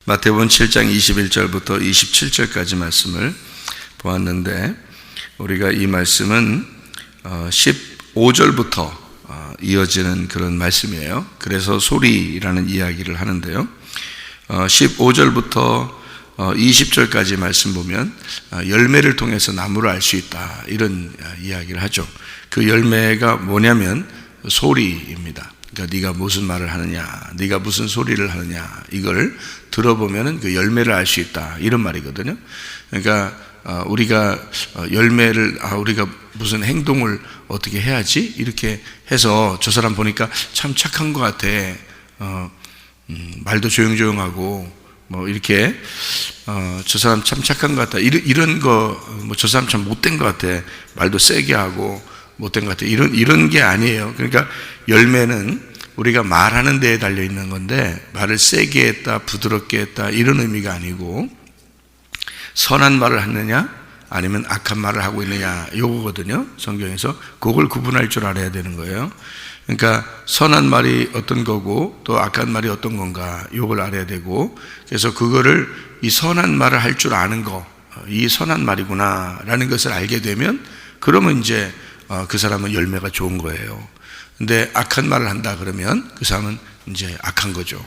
마태복음 7장 21절부터 27절까지 말씀을 보았는데, 우리가 이 말씀은 15절부터 이어지는 그런 말씀이에요. 그래서 소리라는 이야기를 하는데요, 15절부터 20절까지 말씀 보면 열매를 통해서 나무를 알 수 있다, 이런 이야기를 하죠. 그 열매가 뭐냐면 소리입니다. 그러니까 네가 무슨 말을 하느냐, 네가 무슨 소리를 하느냐, 이걸 들어보면은 그 열매를 알 수 있다, 이런 말이거든요. 그러니까 우리가 열매를, 우리가 무슨 행동을 어떻게 해야지, 이렇게 해서 저 사람 보니까 참 착한 것 같아, 말도 조용조용하고 뭐 이렇게 저 사람 참 착한 것 같다, 이런 거, 뭐 저 사람 참 못된 것 같아, 말도 세게 하고 못된 것 같아, 이런 게 아니에요. 그러니까 열매는 우리가 말하는 데에 달려 있는 건데, 말을 세게 했다, 부드럽게 했다, 이런 의미가 아니고, 선한 말을 하느냐 아니면 악한 말을 하고 있느냐, 요거거든요. 성경에서 그걸 구분할 줄 알아야 되는 거예요. 그러니까 선한 말이 어떤 거고 또 악한 말이 어떤 건가, 요걸 알아야 되고, 그래서 그거를, 이 선한 말을 할 줄 아는 거, 이 선한 말이구나 라는 것을 알게 되면, 그러면 이제 그 사람은 열매가 좋은 거예요. 근데 악한 말을 한다 그러면 그 사람은 이제 악한 거죠.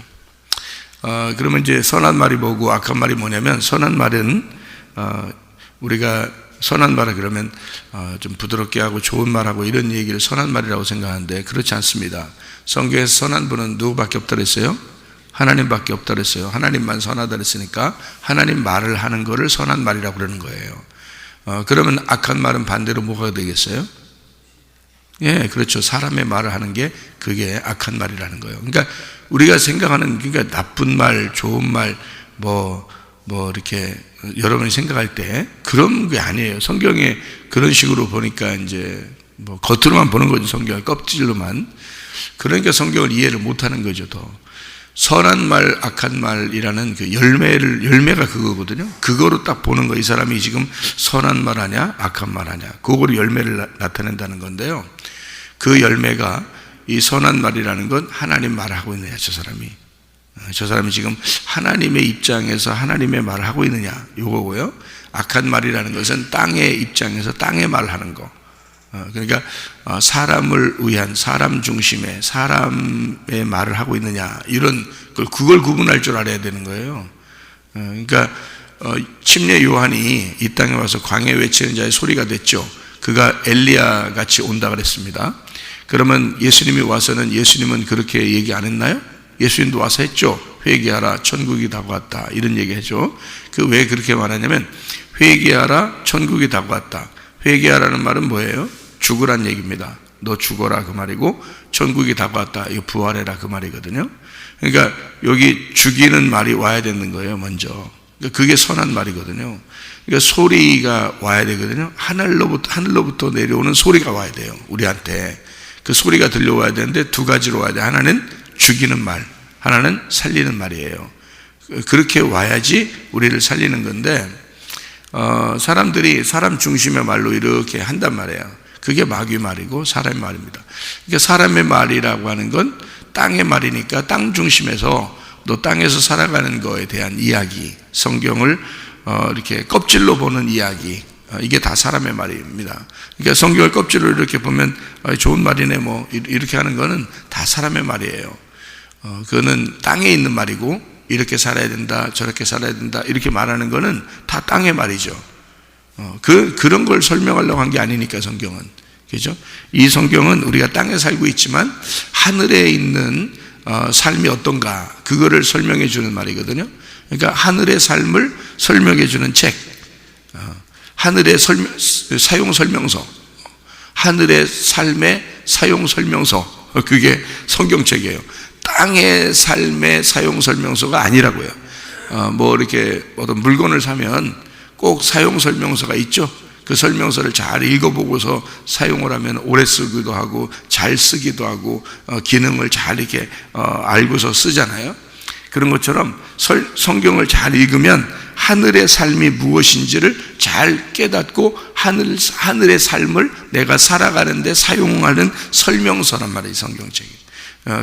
그러면 이제 선한 말이 뭐고 악한 말이 뭐냐면, 선한 말은 우리가 선한 말을 그러면 좀 부드럽게 하고 좋은 말하고 이런 얘기를 선한 말이라고 생각하는데, 그렇지 않습니다. 성경에서 선한 분은 누구밖에 없다 그랬어요? 하나님밖에 없다 그랬어요. 하나님만 선하다 그랬으니까 하나님 말을 하는 거를 선한 말이라고 그러는 거예요. 그러면 악한 말은 반대로 뭐가 되겠어요? 예, 그렇죠. 사람의 말을 하는 게 그게 악한 말이라는 거예요. 그러니까 우리가 생각하는, 그러니까 나쁜 말, 좋은 말, 이렇게 여러분이 생각할 때 그런 게 아니에요. 성경에 그런 식으로 보니까 이제 겉으로만 보는 거죠. 성경의 껍질로만. 그러니까 성경을 이해를 못 하는 거죠. 더 선한 말, 악한 말이라는 그 열매가 그거거든요. 그거로 딱 보는 거, 이 사람이 지금 선한 말 하냐 악한 말 하냐, 그거로 열매를 나타낸다는 건데요, 그 열매가, 이 선한 말이라는 건 하나님 말을 하고 있느냐, 저 사람이 지금 하나님의 입장에서 하나님의 말을 하고 있느냐, 요거고요. 악한 말이라는 것은 땅의 입장에서 땅의 말을 하는 거, 그러니까 사람을 위한, 사람 중심의 사람의 말을 하고 있느냐, 이런 그걸 구분할 줄 알아야 되는 거예요. 그러니까 침례 요한이 이 땅에 와서 광야에 외치는 자의 소리가 됐죠. 그가 엘리야 같이 온다 그랬습니다. 그러면 예수님이 와서는, 예수님은 그렇게 얘기 안 했나요? 예수님도 와서 했죠. 회개하라, 천국이 다가왔다, 이런 얘기 하죠. 왜 그렇게 말하냐면, 회개하라, 천국이 다가왔다. 회개하라는 말은 뭐예요? 죽으란 얘기입니다. 너 죽어라, 그 말이고, 천국이 다가왔다, 이거 부활해라, 그 말이거든요. 그러니까 여기 죽이는 말이 와야 되는 거예요, 먼저. 그러니까 그게 선한 말이거든요. 그러니까 소리가 와야 되거든요. 하늘로부터 내려오는 소리가 와야 돼요, 우리한테. 그 소리가 들려와야 되는데 두 가지로 와야 돼. 하나는 죽이는 말, 하나는 살리는 말이에요. 그렇게 와야지 우리를 살리는 건데, 사람들이 사람 중심의 말로 이렇게 한단 말이에요. 그게 마귀 말이고 사람의 말입니다. 그러니까 사람의 말이라고 하는 건 땅의 말이니까 땅 중심에서 너 땅에서 살아가는 거에 대한 이야기, 성경을 이렇게 껍질로 보는 이야기, 이게 다 사람의 말입니다. 그러니까 성경을 껍질로 이렇게 보면 좋은 말이네, 뭐 이렇게 하는 거는 다 사람의 말이에요. 그거는 땅에 있는 말이고, 이렇게 살아야 된다, 저렇게 살아야 된다, 이렇게 말하는 거는 다 땅의 말이죠. 그런 걸 설명하려고 한 게 아니니까, 성경은. 그죠? 이 성경은 우리가 땅에 살고 있지만 하늘에 있는 삶이 어떤가, 그거를 설명해 주는 말이거든요. 그러니까 하늘의 삶을 설명해 주는 책, 하늘의 사용 설명서, 하늘의 삶의 사용 설명서, 그게 성경책이에요. 땅의 삶의 사용 설명서가 아니라고요. 이렇게 어떤 물건을 사면 꼭 사용 설명서가 있죠. 그 설명서를 잘 읽어보고서 사용을 하면 오래 쓰기도 하고 잘 쓰기도 하고 기능을 잘 이렇게 알고서 쓰잖아요. 그런 것처럼 성경을 잘 읽으면 하늘의 삶이 무엇인지를 잘 깨닫고 하늘의 삶을 내가 살아가는데 사용하는 설명서란 말이에요, 성경책이.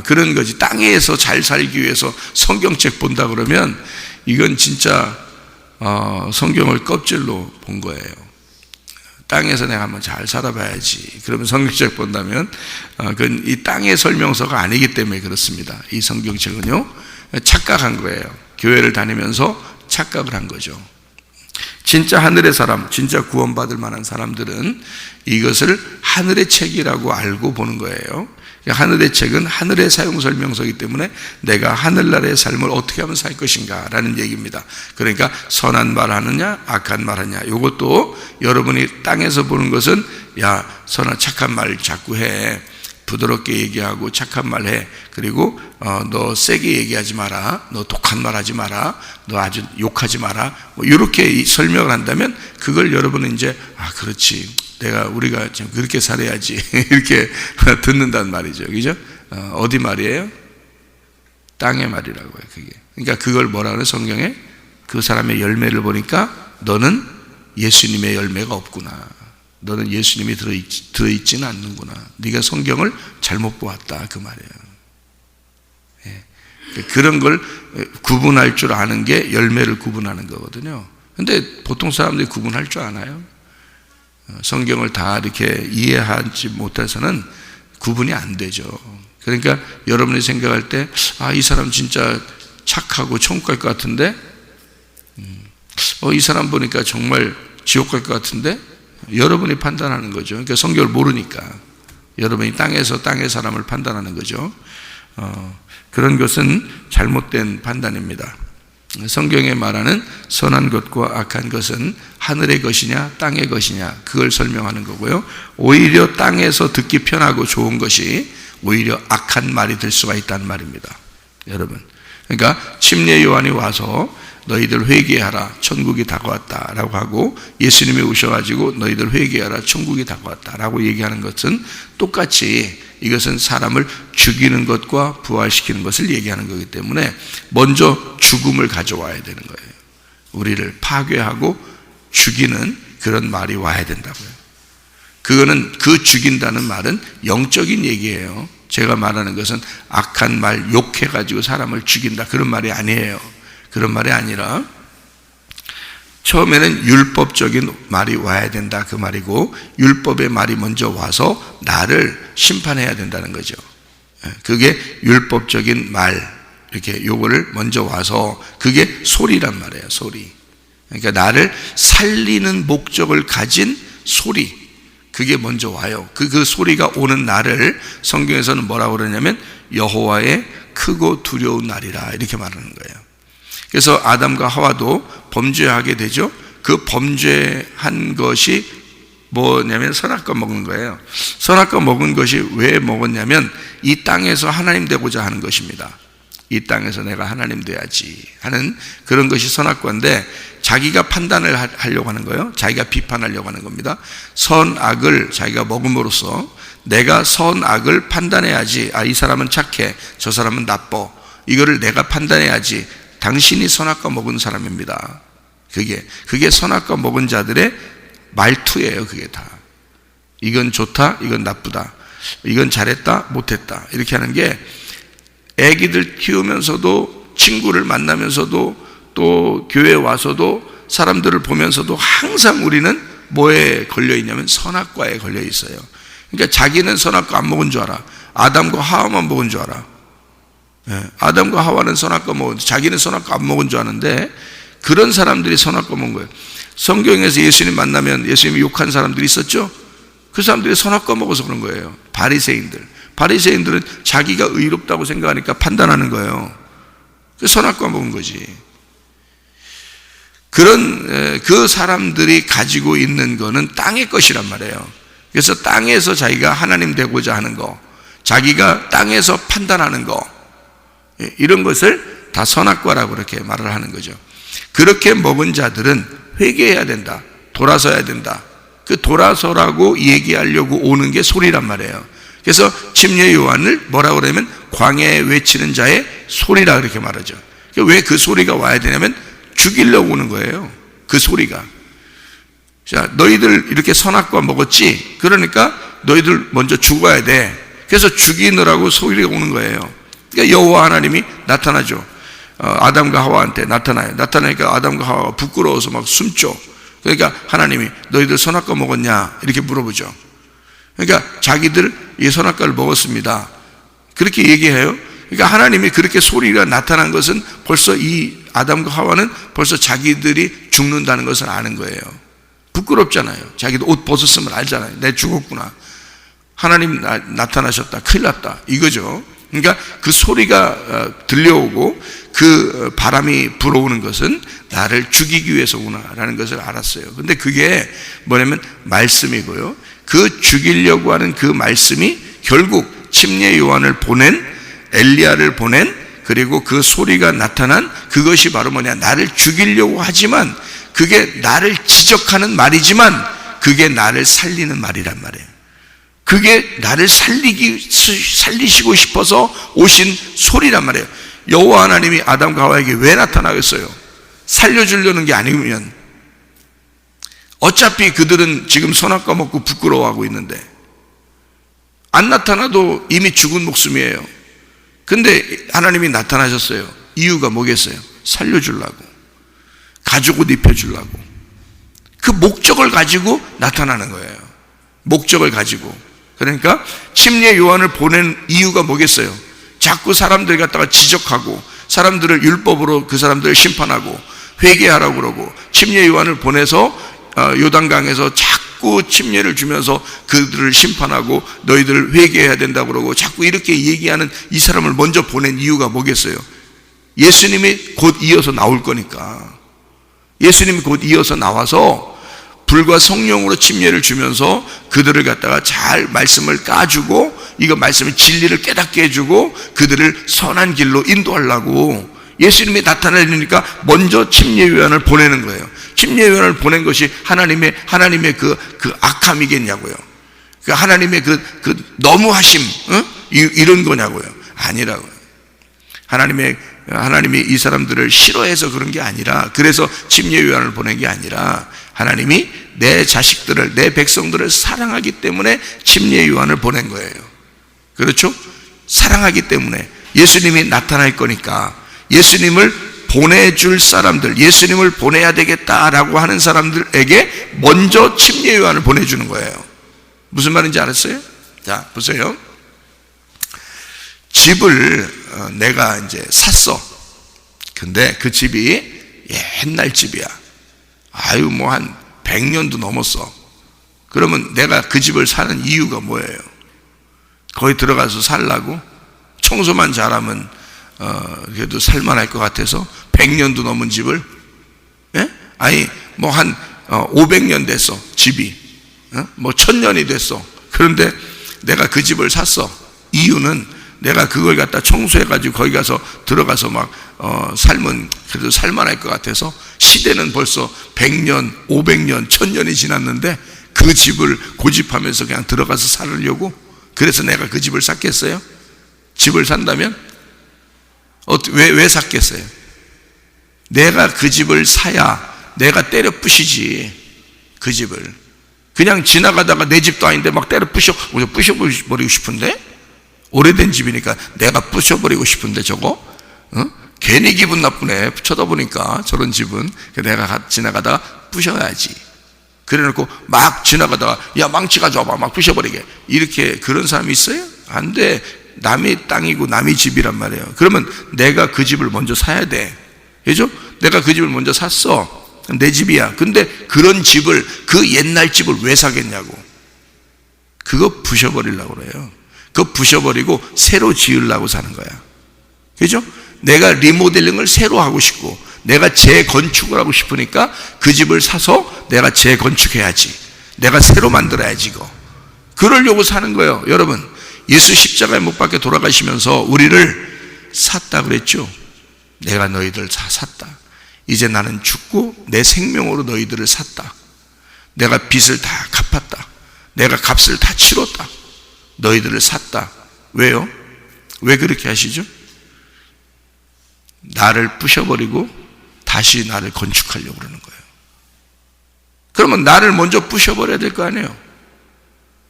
그런 거지. 땅에서 잘 살기 위해서 성경책 본다 그러면 이건 진짜 성경을 껍질로 본 거예요. 땅에서 내가 한번 잘 살아봐야지. 그러면 성경책 본다면 그건 이 땅의 설명서가 아니기 때문에 그렇습니다. 이 성경책은요, 착각한 거예요. 교회를 다니면서 착각을 한 거죠. 진짜 하늘의 사람, 진짜 구원받을 만한 사람들은 이것을 하늘의 책이라고 알고 보는 거예요. 하늘의 책은 하늘의 사용 설명서이기 때문에 내가 하늘나라의 삶을 어떻게 하면 살 것인가 라는 얘기입니다. 그러니까 선한 말 하느냐 악한 말 하느냐, 이것도 여러분이 땅에서 보는 것은 야 선한 착한 말 자꾸 해, 부드럽게 얘기하고 착한 말 해, 그리고 너 세게 얘기하지 마라, 너 독한 말 하지 마라, 너 아주 욕하지 마라, 뭐 이렇게 설명을 한다면 그걸 여러분은 이제 그렇지, 우리가 좀 그렇게 살아야지 이렇게 듣는다는 말이죠. 그죠? 어디 말이에요? 땅의 말이라고요. 그게. 그러니까 그걸 뭐라 그래? 성경에 그 사람의 열매를 보니까 너는 예수님의 열매가 없구나, 너는 예수님이 들어있지는 않는구나, 네가 성경을 잘못 보았다, 그 말이에요. 예. 그런 걸 구분할 줄 아는 게 열매를 구분하는 거거든요. 근데 보통 사람들이 구분할 줄 아나요? 성경을 다 이렇게 이해하지 못해서는 구분이 안 되죠. 그러니까 여러분이 생각할 때 이 사람 진짜 착하고 천국 갈 것 같은데, 이 사람 보니까 정말 지옥 갈 것 같은데, 여러분이 판단하는 거죠. 그러니까 성경을 모르니까 여러분이 땅에서 땅의 사람을 판단하는 거죠. 그런 것은 잘못된 판단입니다. 성경에 말하는 선한 것과 악한 것은 하늘의 것이냐 땅의 것이냐, 그걸 설명하는 거고요. 오히려 땅에서 듣기 편하고 좋은 것이 오히려 악한 말이 될 수가 있다는 말입니다, 여러분. 그러니까 침례 요한이 와서 너희들 회개하라, 천국이 다가왔다 라고 하고, 예수님이 오셔가지고 너희들 회개하라, 천국이 다가왔다 라고 얘기하는 것은 똑같이 이것은 사람을 죽이는 것과 부활시키는 것을 얘기하는 거기 때문에 먼저 죽음을 가져와야 되는 거예요. 우리를 파괴하고 죽이는 그런 말이 와야 된다고요. 그거는, 그 죽인다는 말은 영적인 얘기예요. 제가 말하는 것은 악한 말 욕해가지고 사람을 죽인다, 그런 말이 아니에요. 그런 말이 아니라 처음에는 율법적인 말이 와야 된다, 그 말이고, 율법의 말이 먼저 와서 나를 심판해야 된다는 거죠. 그게 율법적인 말, 이렇게 요거를 먼저 와서, 그게 소리란 말이에요, 소리. 그러니까 나를 살리는 목적을 가진 소리, 그게 먼저 와요. 그 소리가 오는 날을 성경에서는 뭐라고 그러냐면 여호와의 크고 두려운 날이라, 이렇게 말하는 거예요. 그래서 아담과 하와도 범죄하게 되죠. 그 범죄한 것이 뭐냐면 선악과 먹은 거예요. 선악과 먹은 것이 왜 먹었냐면 이 땅에서 하나님 되고자 하는 것입니다. 이 땅에서 내가 하나님 돼야지 하는 그런 것이 선악과인데, 자기가 판단을 하려고 하는 거예요. 자기가 비판하려고 하는 겁니다. 선악을 자기가 먹음으로써 내가 선악을 판단해야지, 이 사람은 착해, 저 사람은 나빠, 이거를 내가 판단해야지. 당신이 선악과 먹은 사람입니다. 그게 선악과 먹은 자들의 말투예요. 그게 다 이건 좋다, 이건 나쁘다, 이건 잘했다, 못했다, 이렇게 하는 게, 애기들 키우면서도, 친구를 만나면서도, 또 교회에 와서도, 사람들을 보면서도 항상 우리는 뭐에 걸려 있냐면 선악과에 걸려 있어요. 그러니까 자기는 선악과 안 먹은 줄 알아. 아담과 하와만 먹은 줄 알아. 아담과 하와는 선악과 먹은, 자기는 선악과 안 먹은 줄 아는데, 그런 사람들이 선악과 먹은 거예요. 성경에서 예수님 만나면 예수님이 욕한 사람들이 있었죠. 그 사람들이 선악과 먹어서 그런 거예요. 바리새인들은 자기가 의롭다고 생각하니까 판단하는 거예요. 그 선악과 먹은 거지. 그 사람들이 가지고 있는 거는 땅의 것이란 말이에요. 그래서 땅에서 자기가 하나님 되고자 하는 거, 자기가 땅에서 판단하는 거, 이런 것을 다 선악과라고 그렇게 말을 하는 거죠. 그렇게 먹은 자들은 회개해야 된다, 돌아서야 된다. 그 돌아서라고 얘기하려고 오는 게 소리란 말이에요. 그래서 침례 요한을 뭐라고 그러냐면 광야에 외치는 자의 소리라 그렇게 말하죠. 왜 그 소리가 와야 되냐면 죽이려고 오는 거예요. 그 소리가. 자, 너희들 이렇게 선악과 먹었지? 그러니까 너희들 먼저 죽어야 돼. 그래서 죽이느라고 소리가 오는 거예요. 그러니까 여호와 하나님이 나타나죠. 아담과 하와한테 나타나요. 나타나니까 아담과 하와가 부끄러워서 막 숨죠. 그러니까 하나님이 너희들 선악과 먹었냐? 이렇게 물어보죠. 그러니까 자기들 이 선악과를 먹었습니다. 그렇게 얘기해요. 그러니까 하나님이 그렇게 소리가 나타난 것은 벌써 이 아담과 하와는 벌써 자기들이 죽는다는 것을 아는 거예요. 부끄럽잖아요. 자기도 옷 벗었으면 알잖아요. 내 죽었구나. 하나님 나타나셨다. 큰일 났다. 이거죠. 그러니까 그 소리가 들려오고 그 바람이 불어오는 것은 나를 죽이기 위해서구나라는 것을 알았어요. 근데 그게 뭐냐면 말씀이고요. 그 죽이려고 하는 그 말씀이 결국 침례 요한을 보낸 엘리야를 보낸 그리고 그 소리가 나타난 그것이 바로 뭐냐, 나를 죽이려고 하지만 그게 나를 지적하는 말이지만 그게 나를 살리는 말이란 말이에요. 그게 나를 살리시고 싶어서 오신 소리란 말이에요. 여호와 하나님이 아담과 하와에게 왜 나타나겠어요? 살려주려는 게 아니면. 어차피 그들은 지금 선악과 먹고 부끄러워하고 있는데 안 나타나도 이미 죽은 목숨이에요. 근데 하나님이 나타나셨어요. 이유가 뭐겠어요? 살려주려고, 가죽옷 입혀주려고. 그 목적을 가지고 나타나는 거예요. 목적을 가지고. 그러니까 침례 요한을 보낸 이유가 뭐겠어요? 자꾸 사람들 갖다가 지적하고 사람들을 율법으로 그 사람들을 심판하고 회개하라고 그러고 침례 요한을 보내서 요단강에서 자꾸 침례를 주면서 그들을 심판하고 너희들을 회개해야 된다고 그러고 자꾸 이렇게 얘기하는 이 사람을 먼저 보낸 이유가 뭐겠어요? 예수님이 곧 이어서 나올 거니까. 예수님이 곧 이어서 나와서 불과 성령으로 침례를 주면서 그들을 갖다가 잘 말씀을 까주고 이거 말씀의 진리를 깨닫게 해주고 그들을 선한 길로 인도하려고 예수님이 나타나려니까 먼저 침례 요한을 보내는 거예요. 침례 요한을 보낸 것이 하나님의 그 악함이겠냐고요. 그 하나님의 그 너무하심, 이런 거냐고요. 아니라고요. 하나님이 이 사람들을 싫어해서 그런 게 아니라, 그래서 침례 요한을 보낸 게 아니라 하나님이 내 자식들을, 내 백성들을 사랑하기 때문에 침례 요한을 보낸 거예요. 그렇죠? 사랑하기 때문에 예수님이 나타날 거니까 예수님을 보내줄 사람들, 예수님을 보내야 되겠다라고 하는 사람들에게 먼저 침례 요한을 보내주는 거예요. 무슨 말인지 알았어요? 자, 보세요. 집을 내가 이제 샀어. 근데 그 집이 옛날 집이야. 아유, 뭐 한 100년도 넘었어. 그러면 내가 그 집을 사는 이유가 뭐예요? 거기 들어가서 살라고? 청소만 잘하면 그래도 살만할 것 같아서 100년도 넘은 집을? 예? 아니 뭐 한 500년 됐어 집이, 뭐 1000년이 됐어. 그런데 내가 그 집을 샀어. 이유는 내가 그걸 갖다 청소해가지고 거기 가서 들어가서 막 살면 그래도 살만할 것 같아서. 시대는 벌써 100년, 500년, 1000년이 지났는데 그 집을 고집하면서 그냥 들어가서 살으려고? 그래서 내가 그 집을 샀겠어요? 집을 산다면? 왜 샀겠어요? 내가 그 집을 사야 내가 때려 부시지. 그 집을 그냥 지나가다가 내 집도 아닌데 막 때려 부셔버리고 싶은데? 오래된 집이니까 내가 부셔버리고 싶은데 저거? 괜히 기분 나쁘네. 쳐다보니까 저런 집은 내가 지나가다가 부셔야지. 그래놓고 막 지나가다가 야 망치 가져와봐 막 부셔버리게, 이렇게 그런 사람이 있어요? 안 돼. 남의 땅이고 남의 집이란 말이에요. 그러면 내가 그 집을 먼저 사야 돼. 그죠? 내가 그 집을 먼저 샀어. 내 집이야. 근데 그런 집을, 그 옛날 집을 왜 사겠냐고. 그거 부셔버리려고 그래요. 그거 부셔버리고 새로 지으려고 사는 거야. 그죠? 내가 리모델링을 새로 하고 싶고 내가 재건축을 하고 싶으니까 그 집을 사서 내가 재건축해야지. 내가 새로 만들어야지. 이거 그러려고 사는 거예요. 여러분, 예수 십자가에 못 박혀 돌아가시면서 우리를 샀다 그랬죠. 내가 너희들 다 샀다. 이제 나는 죽고 내 생명으로 너희들을 샀다. 내가 빚을 다 갚았다. 내가 값을 다 치렀다. 너희들을 샀다. 왜요? 왜 그렇게 하시죠? 나를 부셔버리고 다시 나를 건축하려고 그러는 거예요. 그러면 나를 먼저 부셔버려야 될 거 아니에요.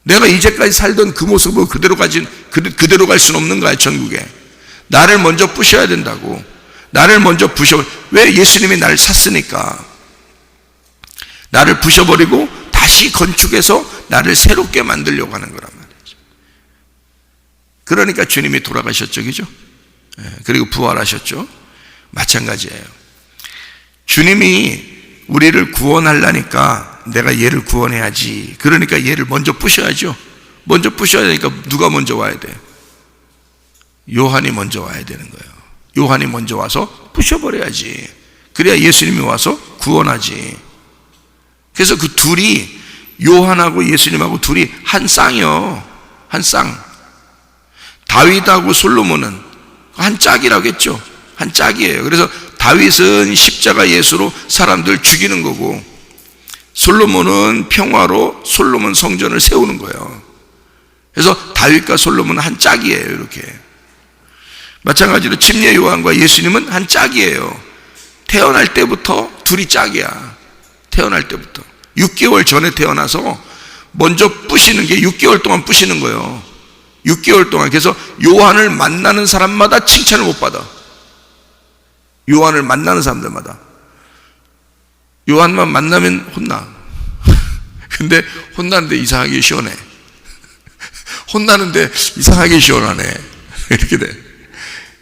내가 이제까지 살던 그 모습을 그대로 갈 수는 없는 거야. 전국에 나를 먼저 부셔야 된다고. 나를 먼저 왜? 예수님이 나를 샀으니까. 나를 부셔버리고 다시 건축해서 나를 새롭게 만들려고 하는 거란 말이죠. 그러니까 주님이 돌아가셨죠, 그죠? 그리고 부활하셨죠. 마찬가지예요. 주님이 우리를 구원하려니까 내가 얘를 구원해야지. 그러니까 얘를 먼저 부셔야죠. 먼저 부셔야 되니까 누가 먼저 와야 돼요? 요한이 먼저 와야 되는 거예요. 요한이 먼저 와서 부셔버려야지. 그래야 예수님이 와서 구원하지. 그래서 그 둘이, 요한하고 예수님하고 둘이 한 쌍이요. 한 쌍. 다윗하고 솔로몬은 한 짝이라고 했죠. 한 짝이에요. 그래서 다윗은 십자가 예수로 사람들 죽이는 거고, 솔로몬은 평화로 솔로몬 성전을 세우는 거예요. 그래서 다윗과 솔로몬은 한 짝이에요. 이렇게. 마찬가지로 침례 요한과 예수님은 한 짝이에요. 태어날 때부터 둘이 짝이야. 태어날 때부터 6개월 전에 태어나서 먼저 부시는 게 6개월 동안 부시는 거예요. 6개월 동안. 그래서 요한을 만나는 사람마다 칭찬을 못 받아. 요한을 만나는 사람들마다. 요한만 만나면 혼나. 근데 혼나는데 이상하게 시원해. 혼나는데 이상하게 시원하네. 이렇게 돼.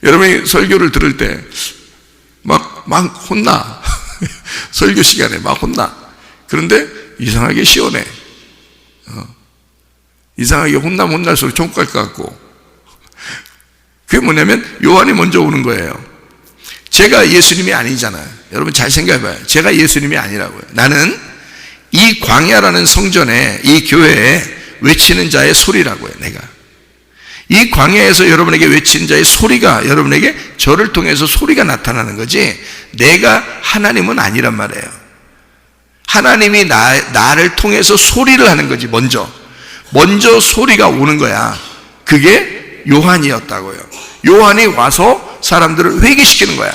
여러분이 설교를 들을 때 막 혼나. 설교 시간에 막 혼나. 그런데 이상하게 시원해. 이상하게 혼나면 혼날수록 총 깔 것 같고. 그게 뭐냐면 요한이 먼저 오는 거예요. 제가 예수님이 아니잖아요. 여러분 잘 생각해봐요. 제가 예수님이 아니라고요. 나는 이 광야라는 성전에, 이 교회에 외치는 자의 소리라고요. 내가 이 광야에서 여러분에게 외치는 자의 소리가 여러분에게 저를 통해서 소리가 나타나는 거지, 내가 하나님은 아니란 말이에요. 하나님이 나를 통해서 소리를 하는 거지. 먼저 소리가 오는 거야. 그게 요한이었다고요. 요한이 와서 사람들을 회개시키는 거야.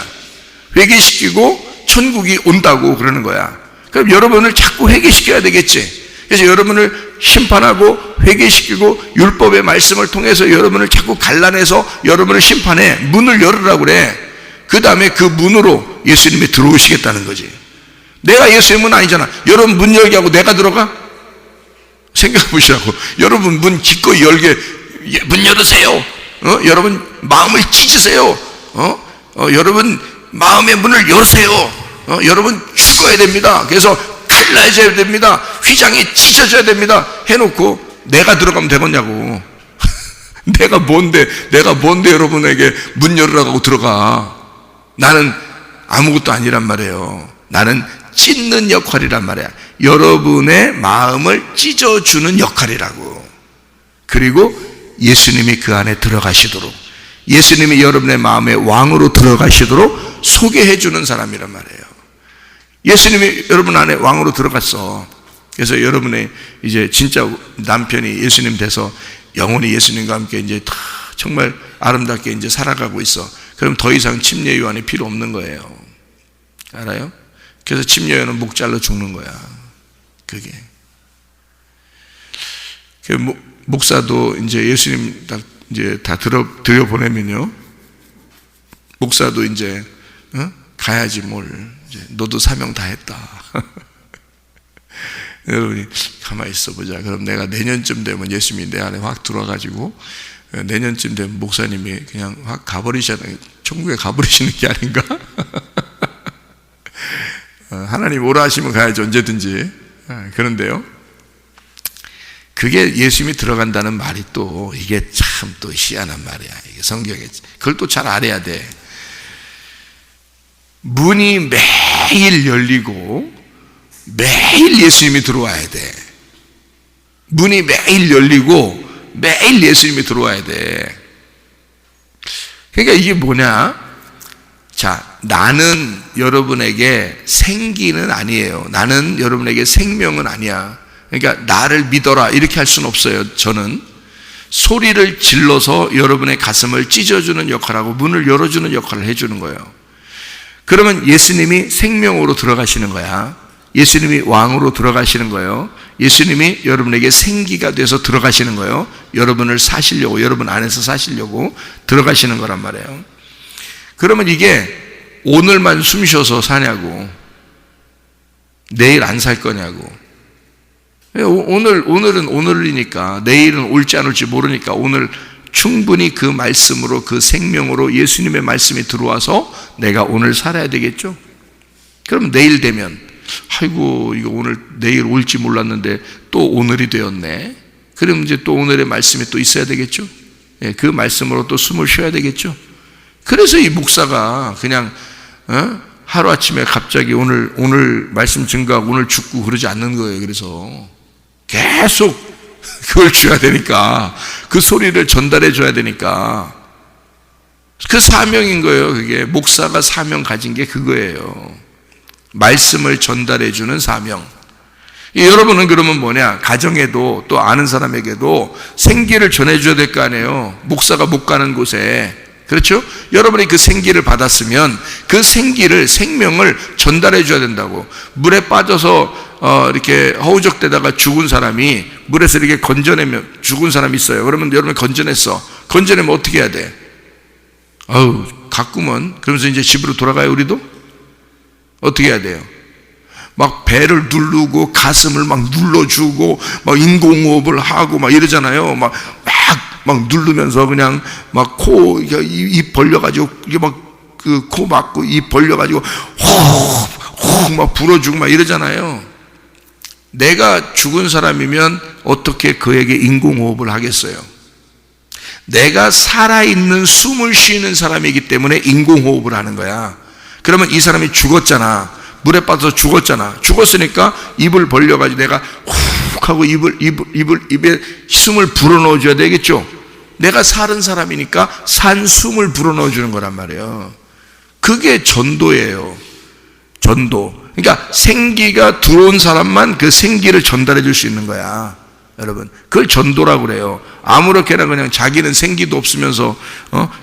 회개시키고 천국이 온다고 그러는 거야. 그럼 여러분을 자꾸 회개시켜야 되겠지. 그래서 여러분을 심판하고 회개시키고 율법의 말씀을 통해서 여러분을 자꾸 갈라내서 여러분을 심판해. 문을 열으라고 그래. 그 다음에 그 문으로 예수님이 들어오시겠다는 거지. 내가 예수님은 아니잖아. 여러분 문 열게 하고 내가 들어가? 생각해 보시라고. 여러분 문 기꺼이 열게, 문 열으세요. 여러분 마음을 찢으세요. 여러분 마음의 문을 여세요. 여러분 죽어야 됩니다. 그래서 갈라져야 됩니다. 휘장이 찢어져야 됩니다. 해놓고 내가 들어가면 되겠냐고. 내가 뭔데 여러분에게 문 열으라고 하고 들어가. 나는 아무것도 아니란 말이에요. 나는 찢는 역할이란 말이야. 여러분의 마음을 찢어주는 역할이라고. 그리고 예수님이 그 안에 들어가시도록, 예수님이 여러분의 마음의 왕으로 들어가시도록 소개해 주는 사람이란 말이에요. 예수님이 여러분 안에 왕으로 들어갔어. 그래서 여러분의 이제 진짜 남편이 예수님 돼서 영원히 예수님과 함께 이제 다 정말 아름답게 이제 살아가고 있어. 그럼 더 이상 침례 요한이 필요 없는 거예요. 알아요? 그래서 침례 요한은 목 잘라 죽는 거야. 그게. 목사도 이제 예수님 다 들여보내면요, 목사도 이제 가야지 뭘. 이제 너도 사명 다 했다. 여러분이 가만히 있어 보자. 그럼 내가 내년쯤 되면 예수님이 내 안에 확 들어와가지고 내년쯤 되면 목사님이 그냥 확 가버리시는, 천국에 가버리시는 게 아닌가? 하나님 오라 하시면 가야지 언제든지. 그런데요, 그게 예수님이 들어간다는 말이 또 이게 참 또 희한한 말이야. 이게 성경에 그걸 또 잘 알아야 돼. 문이 매일 열리고 매일 예수님이 들어와야 돼. 문이 매일 열리고 매일 예수님이 들어와야 돼. 그러니까 이게 뭐냐? 자, 나는 여러분에게 생기는 아니에요. 나는 여러분에게 생명은 아니야. 그러니까 나를 믿어라 이렇게 할 수는 없어요. 저는 소리를 질러서 여러분의 가슴을 찢어주는 역할하고 문을 열어주는 역할을 해주는 거예요. 그러면 예수님이 생명으로 들어가시는 거야. 예수님이 왕으로 들어가시는 거예요. 예수님이 여러분에게 생기가 돼서 들어가시는 거예요. 여러분을 사시려고, 여러분 안에서 사시려고 들어가시는 거란 말이에요. 그러면 이게 오늘만 숨 쉬어서 사냐고. 내일 안 살 거냐고. 오늘은 오늘이니까 내일은 올지 안 올지 모르니까 오늘 충분히 그 말씀으로, 그 생명으로 예수님의 말씀이 들어와서 내가 오늘 살아야 되겠죠. 그럼 내일 되면 아이고 이거 오늘 내일 올지 몰랐는데 또 오늘이 되었네. 그럼 이제 또 오늘의 말씀이 또 있어야 되겠죠. 그 말씀으로 또 숨을 쉬어야 되겠죠. 그래서 이 목사가 그냥 하루아침에 갑자기 오늘 말씀 증거하고 오늘 죽고 그러지 않는 거예요. 그래서 계속 그걸 줘야 되니까, 그 소리를 전달해 줘야 되니까, 그 사명인 거예요. 그게 목사가 사명 가진 게 그거예요. 말씀을 전달해 주는 사명. 여러분은 그러면 뭐냐, 가정에도 또 아는 사람에게도 생기를 전해줘야 될 거 아니에요. 목사가 못 가는 곳에. 그렇죠? 여러분이 그 생기를 받았으면 그 생기를, 생명을 전달해 줘야 된다고. 물에 빠져서 이렇게 허우적대다가 죽은 사람이 물에서 이렇게 건져내면, 죽은 사람이 있어요. 그러면 여러분이 건져냈어. 건져내면 어떻게 해야 돼? 가끔은 그러면서 이제 집으로 돌아가요. 우리도 어떻게 해야 돼요? 막 배를 누르고 가슴을 막 눌러주고 막 인공호흡을 하고 막 이러잖아요. 막 누르면서 그냥 막 입 벌려가지고 이게 막 그 코 막고 입 벌려가지고 호흡 막 불어주고 막 이러잖아요. 내가 죽은 사람이면 어떻게 그에게 인공호흡을 하겠어요? 내가 살아있는 숨을 쉬는 사람이기 때문에 인공호흡을 하는 거야. 그러면 이 사람이 죽었잖아. 물에 빠져서 죽었잖아. 죽었으니까 입을 벌려가지고 내가 훅 하고 입에 숨을 불어넣어줘야 되겠죠. 내가 살은 사람이니까 산 숨을 불어넣어주는 거란 말이에요. 그게 전도예요. 전도. 그러니까 생기가 들어온 사람만 그 생기를 전달해 줄 수 있는 거야. 여러분, 그걸 전도라고 그래요. 아무렇게나 그냥 자기는 생기도 없으면서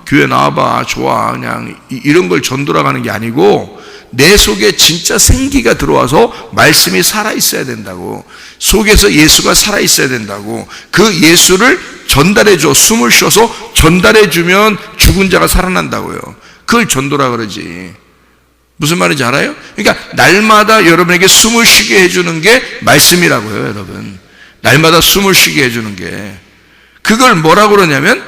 교회 나와봐, 좋아, 그냥 이런 걸 전도라고 하는 게 아니고, 내 속에 진짜 생기가 들어와서 말씀이 살아있어야 된다고. 속에서 예수가 살아있어야 된다고. 그 예수를 전달해줘. 숨을 쉬어서 전달해주면 죽은 자가 살아난다고요. 그걸 전도라 그러지. 무슨 말인지 알아요? 그러니까 날마다 여러분에게 숨을 쉬게 해주는 게 말씀이라고요. 여러분, 날마다 숨을 쉬게 해주는 게, 그걸 뭐라고 그러냐면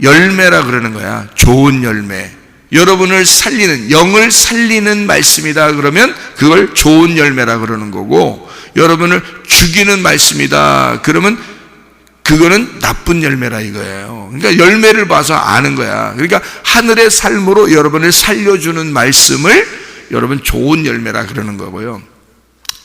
열매라 그러는 거야. 좋은 열매. 여러분을 살리는, 영을 살리는 말씀이다 그러면 그걸 좋은 열매라 그러는 거고, 여러분을 죽이는 말씀이다 그러면 그거는 나쁜 열매라 이거예요. 그러니까 열매를 봐서 아는 거야. 그러니까 하늘의 삶으로 여러분을 살려주는 말씀을 여러분 좋은 열매라 그러는 거고요.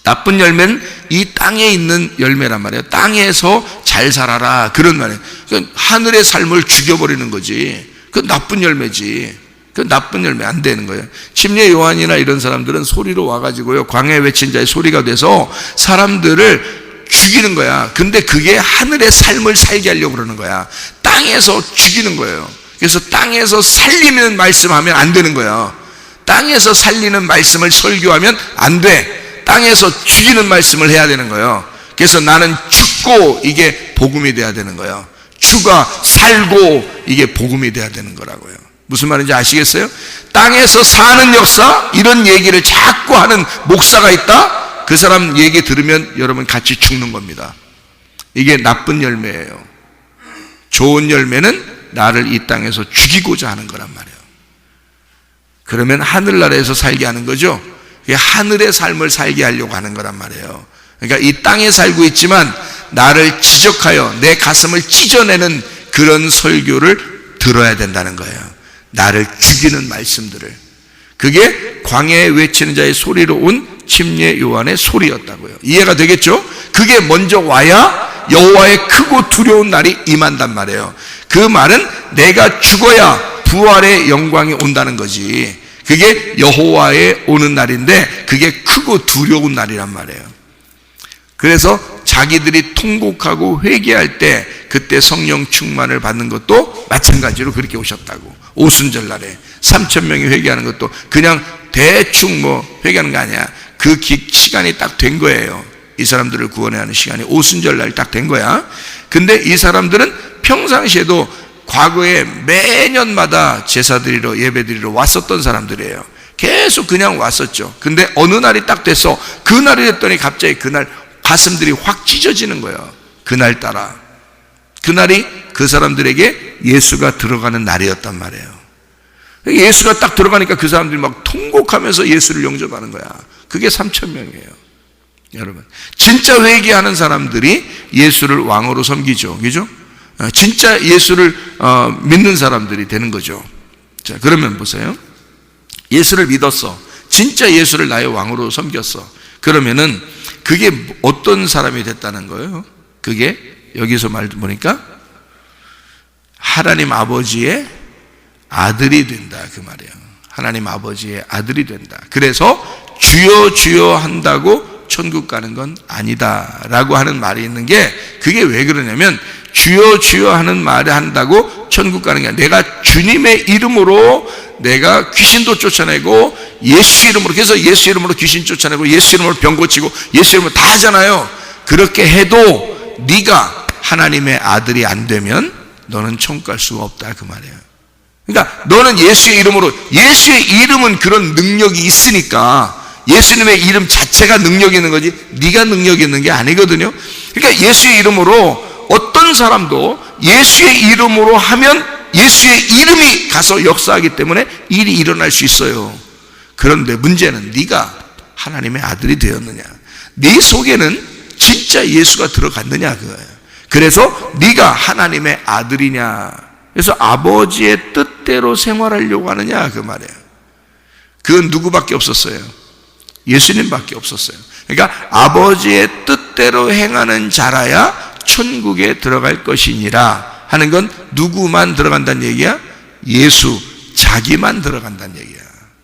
나쁜 열매는 이 땅에 있는 열매란 말이에요. 땅에서 잘 살아라 그런 말이에요. 그러니까 하늘의 삶을 죽여버리는 거지. 그건 나쁜 열매지. 그 나쁜 열매 안 되는 거예요. 침례 요한이나 이런 사람들은 소리로 와가지고요, 광야에 외친 자의 소리가 돼서 사람들을 죽이는 거야. 근데 그게 하늘의 삶을 살게 하려고 그러는 거야. 땅에서 죽이는 거예요. 그래서 땅에서 살리는 말씀하면 안 되는 거야. 땅에서 살리는 말씀을 설교하면 안 돼. 땅에서 죽이는 말씀을 해야 되는 거예요. 그래서 나는 죽고 이게 복음이 돼야 되는 거예요. 죽어 살고 이게 복음이 돼야 되는 거라고요. 무슨 말인지 아시겠어요? 땅에서 사는 역사, 이런 얘기를 자꾸 하는 목사가 있다? 그 사람 얘기 들으면 여러분 같이 죽는 겁니다. 이게 나쁜 열매예요. 좋은 열매는 나를 이 땅에서 죽이고자 하는 거란 말이에요. 그러면 하늘나라에서 살게 하는 거죠. 하늘의 삶을 살게 하려고 하는 거란 말이에요. 그러니까 이 땅에 살고 있지만 나를 지적하여 내 가슴을 찢어내는 그런 설교를 들어야 된다는 거예요. 나를 죽이는 말씀들을. 그게 광야에 외치는 자의 소리로 온 침례 요한의 소리였다고요. 이해가 되겠죠? 그게 먼저 와야 여호와의 크고 두려운 날이 임한단 말이에요. 그 말은 내가 죽어야 부활의 영광이 온다는 거지. 그게 여호와의 오는 날인데 그게 크고 두려운 날이란 말이에요. 그래서 자기들이 통곡하고 회개할 때 그때 성령 충만을 받는 것도 마찬가지로 그렇게 오셨다고. 오순절 날에 3,000명이 회개하는 것도 그냥 대충 회개하는 거 아니야. 그 시간이 딱 된 거예요. 이 사람들을 구원해야 하는 시간이 오순절 날 딱 된 거야. 근데 이 사람들은 평상시에도 과거에 매년마다 제사 드리러 예배 드리러 왔었던 사람들이에요. 계속 그냥 왔었죠. 근데 어느 날이 딱 돼서 그날이 됐더니 갑자기 그날 가슴들이 확 찢어지는 거예요. 그날따라 그날이 그 사람들에게 예수가 들어가는 날이었단 말이에요. 예수가 딱 들어가니까 그 사람들이 막 통곡하면서 예수를 영접하는 거야. 그게 3,000명이에요. 여러분, 진짜 회개하는 사람들이 예수를 왕으로 섬기죠. 그죠? 진짜 예수를 믿는 사람들이 되는 거죠. 자, 그러면 보세요. 예수를 믿었어. 진짜 예수를 나의 왕으로 섬겼어. 그러면은 그게 어떤 사람이 됐다는 거예요? 그게 여기서 말 보니까 하나님 아버지의 아들이 된다 그 말이에요. 하나님 아버지의 아들이 된다. 그래서 주여 주여 한다고 천국 가는 건 아니다 라고 하는 말이 있는 게, 그게 왜 그러냐면 주여 주여 하는 말을 한다고 천국 가는 게 아니라 내가 주님의 이름으로 내가 귀신도 쫓아내고 예수 이름으로, 그래서 예수 이름으로 귀신 쫓아내고 예수 이름으로 병 고치고 예수 이름으로 다 하잖아요. 그렇게 해도 네가 하나님의 아들이 안 되면 너는 천국 갈 수가 없다 그 말이에요. 그러니까 너는 예수의 이름으로, 예수의 이름은 그런 능력이 있으니까 예수님의 이름 자체가 능력이 있는 거지 네가 능력이 있는 게 아니거든요. 그러니까 예수의 이름으로 어떤 사람도 예수의 이름으로 하면 예수의 이름이 가서 역사하기 때문에 일이 일어날 수 있어요. 그런데 문제는 네가 하나님의 아들이 되었느냐, 네 속에는 진짜 예수가 들어갔느냐 그거예요. 그래서 네가 하나님의 아들이냐, 그래서 아버지의 뜻대로 생활하려고 하느냐 그 말이에요. 그건 누구밖에 없었어요? 예수님밖에 없었어요. 그러니까 아버지의 뜻대로 행하는 자라야 천국에 들어갈 것이니라 하는 건 누구만 들어간다는 얘기야? 예수 자기만 들어간다는 얘기야.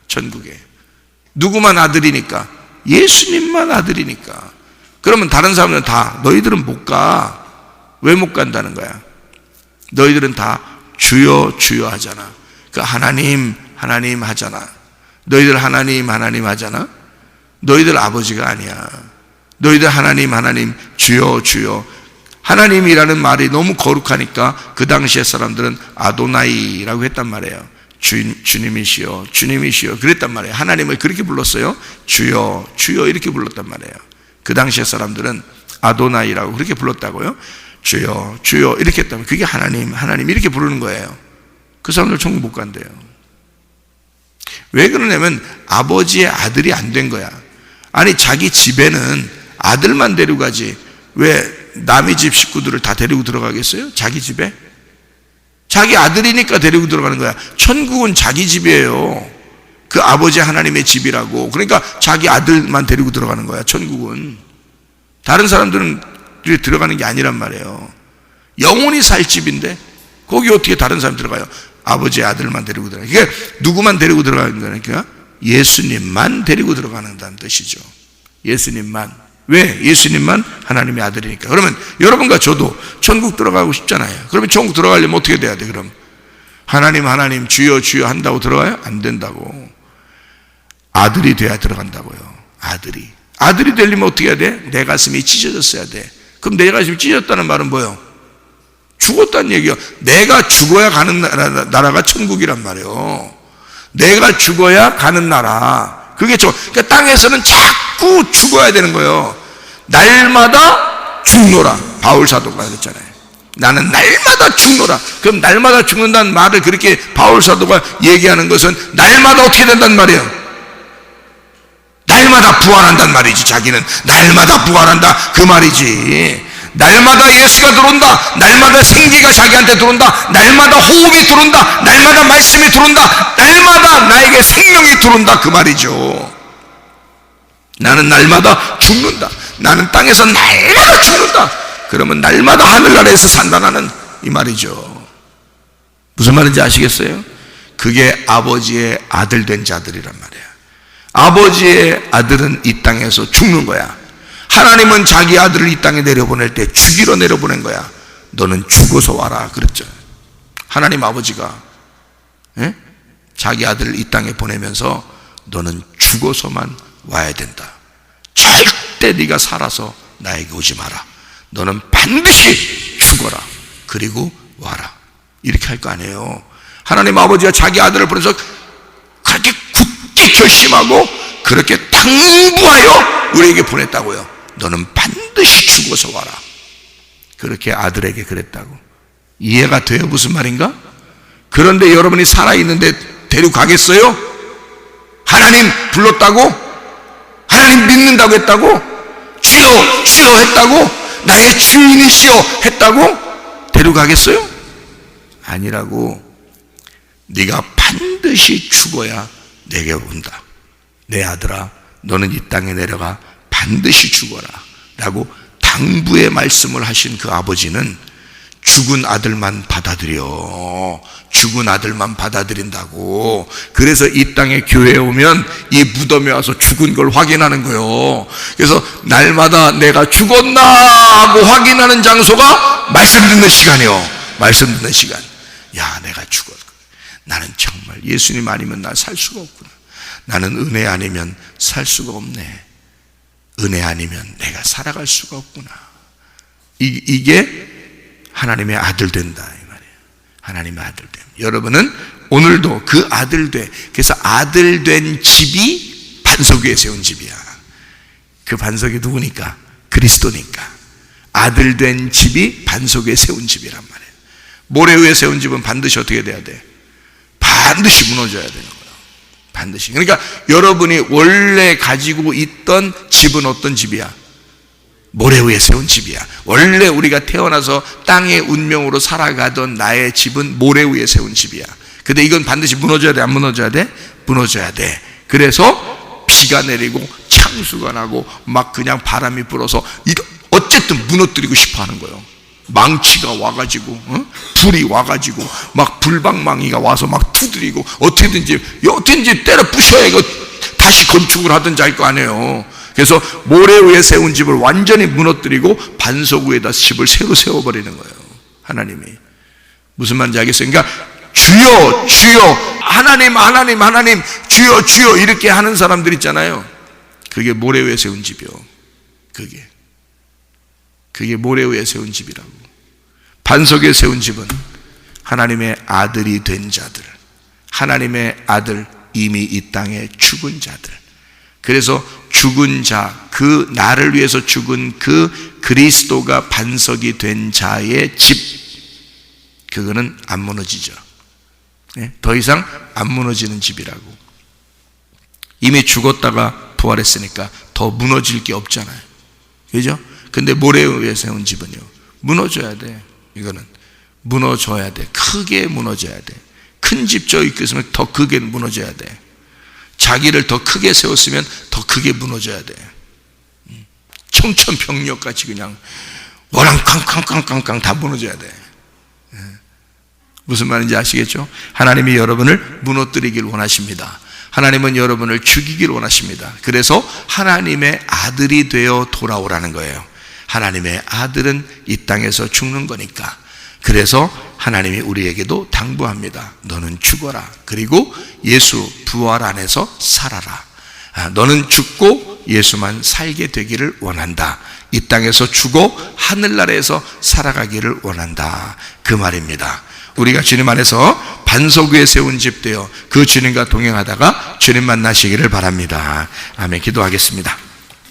천국에 누구만 아들이니까? 예수님만 아들이니까. 그러면 다른 사람들은 다 너희들은 못 가. 왜 못 간다는 거야? 너희들은 다 주여 주여 하잖아. 그 하나님 하나님 하잖아. 너희들 하나님 하나님 하잖아. 너희들 아버지가 아니야. 너희들 하나님 하나님 주여 주여. 하나님이라는 말이 너무 거룩하니까 그 당시의 사람들은 아도나이라고 했단 말이에요. 주님이시여 주님이시여 그랬단 말이에요. 하나님을 그렇게 불렀어요. 주여 주여 이렇게 불렀단 말이에요. 그 당시의 사람들은 아도나이라고 그렇게 불렀다고요. 주여 주여 이렇게 했다면 그게 하나님 하나님 이렇게 부르는 거예요. 그 사람들 천국 못 간대요. 왜 그러냐면 아버지의 아들이 안 된 거야. 아니 자기 집에는 아들만 데리고 가지 왜 남의 집 식구들을 다 데리고 들어가겠어요? 자기 집에? 자기 아들이니까 데리고 들어가는 거야. 천국은 자기 집이에요. 그 아버지 하나님의 집이라고. 그러니까 자기 아들만 데리고 들어가는 거야. 천국은 다른 사람들은 들어가는 게 아니란 말이에요. 영원히 살 집인데 거기 어떻게 다른 사람 들어가요? 아버지의 아들만 데리고 들어가요. 그러니까 누구만 데리고 들어가는 거니까 예수님만 데리고 들어가는다는 뜻이죠. 예수님만. 왜? 예수님만 하나님의 아들이니까. 그러면 여러분과 저도 천국 들어가고 싶잖아요. 그러면 천국 들어가려면 어떻게 돼야 돼? 그럼 하나님 하나님 주여 주여 한다고 들어가요? 안 된다고. 아들이 돼야 들어간다고요. 아들이 되려면 어떻게 해야 돼? 내 가슴이 찢어졌어야 돼. 그럼 내 가슴이 찢어졌다는 말은 뭐예요? 죽었다는 얘기야. 내가 죽어야 가는 나라가 천국이란 말이에요. 내가 죽어야 가는 나라. 그게 그러니까 땅에서는 자꾸 죽어야 되는 거예요. 날마다 죽노라. 바울 사도가 그랬잖아요. 나는 날마다 죽노라. 그럼 날마다 죽는다는 말을 그렇게 바울 사도가 얘기하는 것은 날마다 어떻게 된다는 말이에요? 날마다 부활한단 말이지. 자기는 날마다 부활한다 그 말이지. 날마다 예수가 들어온다. 날마다 생기가 자기한테 들어온다. 날마다 호흡이 들어온다. 날마다 말씀이 들어온다. 날마다 나에게 생명이 들어온다 그 말이죠. 나는 날마다 죽는다. 나는 땅에서 날마다 죽는다. 그러면 날마다 하늘나라에서 산다 나는 이 말이죠. 무슨 말인지 아시겠어요? 그게 아버지의 아들 된 자들이란 말이야. 아버지의 아들은 이 땅에서 죽는 거야. 하나님은 자기 아들을 이 땅에 내려보낼 때 죽이러 내려보낸 거야. 너는 죽어서 와라 그랬죠. 하나님 아버지가 자기 아들을 이 땅에 보내면서 너는 죽어서만 와야 된다. 절대 네가 살아서 나에게 오지 마라. 너는 반드시 죽어라. 그리고 와라. 이렇게 할 거 아니에요. 하나님 아버지가 자기 아들을 보내서 그렇게 굳게 그렇게 결심하고 그렇게 당부하여 우리에게 보냈다고요. 너는 반드시 죽어서 와라. 그렇게 아들에게 그랬다고. 이해가 돼요? 무슨 말인가? 그런데 여러분이 살아있는데 데려가겠어요? 하나님 불렀다고? 하나님 믿는다고 했다고? 주여 주여 했다고? 나의 주인이시여 했다고? 데려가겠어요? 아니라고. 네가 반드시 죽어야 내게 온다. 내 아들아, 너는 이 땅에 내려가 반드시 죽어라 라고 당부의 말씀을 하신 그 아버지는 죽은 아들만 받아들여. 죽은 아들만 받아들인다고. 그래서 이 땅에 교회에 오면 이 무덤에 와서 죽은 걸 확인하는 거예요. 그래서 날마다 내가 죽었나 하고 확인하는 장소가 말씀 듣는 시간이요. 말씀 듣는 시간. 야, 내가 죽었구나. 나는 정말 예수님 아니면 나 살 수가 없구나. 나는 은혜 아니면 살 수가 없네. 은혜 아니면 내가 살아갈 수가 없구나. 이게 하나님의 아들 된다 이 말이에요. 하나님의 아들 됨. 여러분은 오늘도 그 아들 돼. 그래서 아들 된 집이 반석 위에 세운 집이야. 그 반석이 누구니까? 그리스도니까. 아들 된 집이 반석 위에 세운 집이란 말이에요. 모래 위에 세운 집은 반드시 어떻게 돼야 돼? 반드시 무너져야 되는 거예요. 반드시. 그러니까 여러분이 원래 가지고 있던 집은 어떤 집이야? 모래 위에 세운 집이야. 원래 우리가 태어나서 땅의 운명으로 살아가던 나의 집은 모래 위에 세운 집이야. 근데 이건 반드시 무너져야 돼? 안 무너져야 돼? 무너져야 돼. 그래서 비가 내리고 창수가 나고 막 그냥 바람이 불어서 어쨌든 무너뜨리고 싶어 하는 거예요. 망치가 와가지고 불이 와가지고 막 불방망이가 와서 막 두드리고 어떻게든지 때려 부셔야 이거 다시 건축을 하든지 할 거 아니에요. 그래서 모래 위에 세운 집을 완전히 무너뜨리고 반석 위에다 집을 새로 세워버리는 거예요. 하나님이. 무슨 말인지 알겠어요? 그러니까 주여 주여 하나님 하나님 하나님 주여 주여 이렇게 하는 사람들 있잖아요. 그게 모래 위에 세운 집이요. 그게 모래 위에 세운 집이라고. 반석 위에 세운 집은 하나님의 아들이 된 자들, 하나님의 아들, 이미 이 땅에 죽은 자들. 그래서 죽은 자, 그 나를 위해서 죽은 그 그리스도가 반석이 된 자의 집, 그거는 안 무너지죠. 더 이상 안 무너지는 집이라고. 이미 죽었다가 부활했으니까 더 무너질 게 없잖아요. 그죠? 근데 모래 위에 세운 집은요, 무너져야 돼. 이거는 무너져야 돼. 크게 무너져야 돼. 큰 집 져 있으면 더 크게 무너져야 돼. 자기를 더 크게 세웠으면 더 크게 무너져야 돼. 청천벽력같이 그냥 워랑캉캉캉캉 다 무너져야 돼. 무슨 말인지 아시겠죠? 하나님이 여러분을 무너뜨리길 원하십니다. 하나님은 여러분을 죽이길 원하십니다. 그래서 하나님의 아들이 되어 돌아오라는 거예요. 하나님의 아들은 이 땅에서 죽는 거니까. 그래서 하나님이 우리에게도 당부합니다. 너는 죽어라. 그리고 예수 부활 안에서 살아라. 너는 죽고 예수만 살게 되기를 원한다. 이 땅에서 죽어 하늘나라에서 살아가기를 원한다. 그 말입니다. 우리가 주님 안에서 반석 위에 세운 집 되어 그 주님과 동행하다가 주님 만나시기를 바랍니다. 아멘. 기도하겠습니다.